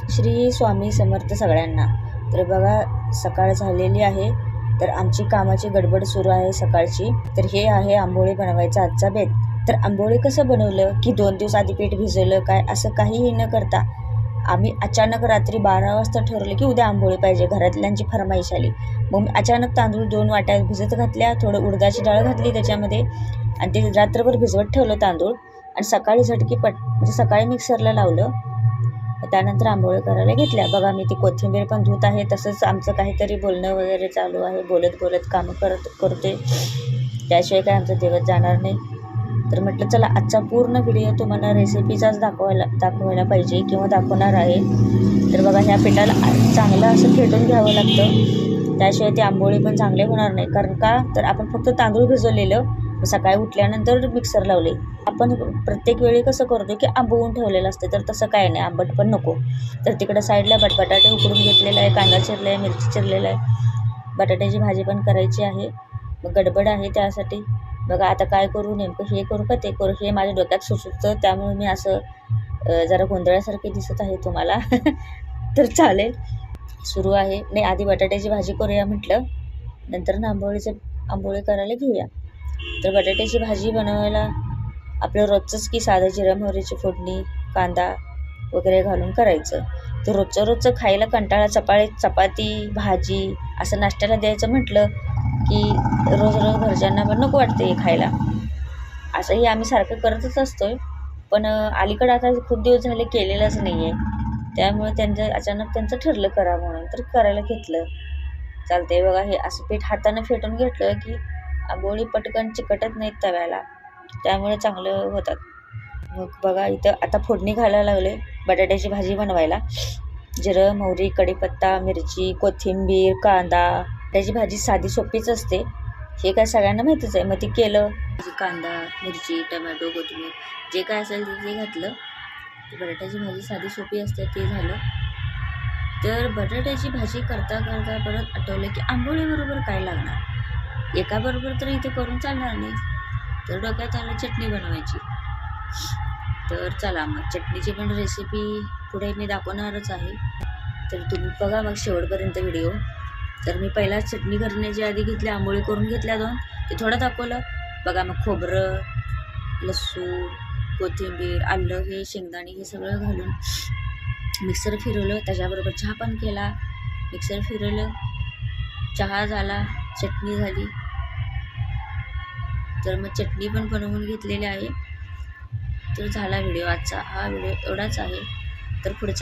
श्री स्वामी समर्थ सगळ्यांना. तर बघा सकाळ झालेली आहे, तर आमची कामाची गडबड सुरू आहे सकाळची. तर हे आहे आंबोळी बनवायचा आजचा बेत. तर आंबोळी कसं बनवलं की 2 दिवस आधी पीठ भिजवलं काय असं काहीही न करता आम्ही अचानक रात्री 12 वाजता ठरवलं की उद्या आंबोळी पाहिजे. घरातल्यांची फरमाईश आली. मग मी अचानक तांदूळ 2 वाट्या भिजत घातल्या, थोडं उडदाची डाळ घातली त्याच्यामध्ये आणि ते रात्रभर भिजवत ठेवलं तांदूळ आणि सकाळी झटकीपट म्हणजे सकाळी मिक्सरला लावलं. त्यानंतर आंबोळी करायला घेतल्या. बघा मी ती कोथिंबीर पण धुत आहे. तसंच आमचं काहीतरी बोलणं वगैरे चालू आहे, बोलत बोलत कामं करते. त्याशिवाय काय आमचा दिवस जाणार नाही. तर म्हटलं चला आजचा पूर्ण व्हिडिओ तुम्हाला रेसिपीचाच दाखवायला पाहिजे किंवा दाखवणार आहे. तर बघा ह्या पिठाला चांगलं असं फेटून घ्यावं लागतं, त्याशिवाय ते आंबोळी पण चांगले होणार नाही. कारण का तर आपण फक्त तांदूळ भिजवलेलं सकाळी उठल्यानंतर मिक्सर लावले. आपण प्रत्येक वेळी कसं करतो की आंबवून ठेवलेलं असते, तर तसं काय नाही, आंबट पण नको. तर तिकडं साईडला बटाटे उकडून घेतलेला आहे, कांदा चिरला आहे, मिरची चिरलेला आहे, बटाट्याची भाजी पण करायची आहे. मग गडबड आहे त्यासाठी. बघा आता काय करू, नेमकं हे करू का ते करू, हे माझ्या डोक्यात सुचतं. त्यामुळे मी असं जरा गोंधळासारखे दिसत आहे तुम्हाला. तर चालेल, सुरू आहे. नाही आधी बटाट्याची भाजी करूया म्हटलं, नंतर ना आंबोळी करायला घेऊया. तर बटाट्याची भाजी बनवायला आपलं रोजचंच की साधं जिरा मोहरीची फोडणी, कांदा वगैरे घालून करायचं. तर रोजचं खायला कंटाळा, चपाती भाजी असं नाश्त्याला द्यायचं म्हटलं की रोज घरच्यांना पण नको वाटते खायला. असंही आम्ही सारखं करतच असतोय, पण अलीकडं आता खूप दिवस झाले केलेलंच नाही आहे. त्यामुळे अचानक त्यांचं ठरलं करा म्हणून, तर करायला घेतलं. चालतंय. बघा हे असं पीठ हातानं फेटून घेतलं की आंबोळी पटकन चिकटत नाहीत तव्याला, त्यामुळे चांगलं होतात. मग बघा इथं आता फोडणी घालायला लागले बटाट्याची भाजी बनवायला. जिरं मोहरी कढीपत्ता मिरची कोथिंबीर कांदा. त्याची भाजी साधी सोपीच असते, हे काय सगळ्यांना माहितीच आहे. मग ती केलं, कांदा मिरची टमॅटो कोथिंबीर जे काय असेल ते घातलं. बटाट्याची भाजी साधी सोपी असते, ते झालं. तर बटाट्याची भाजी करता परत आठवलं की आंबोळीबरोबर काय लागणार, एकाबरोबर तर इथे करून चालणार नाही. तर डोक्यात आलं चटणी बनवायची. तर चला मग चटणीची पण रेसिपी पुढे मी दाखवणारच आहे, तर तुम्ही बघा मग शेवटपर्यंत व्हिडिओ. तर मी पहिला चटणी करण्याची आधी घेतली, आंबोळी करून घेतल्या 2, ते थोडं दाखवलं. बघा मग खोबरं लसूण कोथिंबीर आलं हे शेंगदाणे हे सगळं घालून मिक्सर फिरवलं. त्याच्याबरोबर चहा पण केला, मिक्सर फिरवलं, चहा झाला, चटणी झाली. तर मग चटणी पण बनवून घेतलेली आहे. तर झाला व्हिडिओ आजचा. हा व्हिडिओ एवढाच आहे. तर पुढचा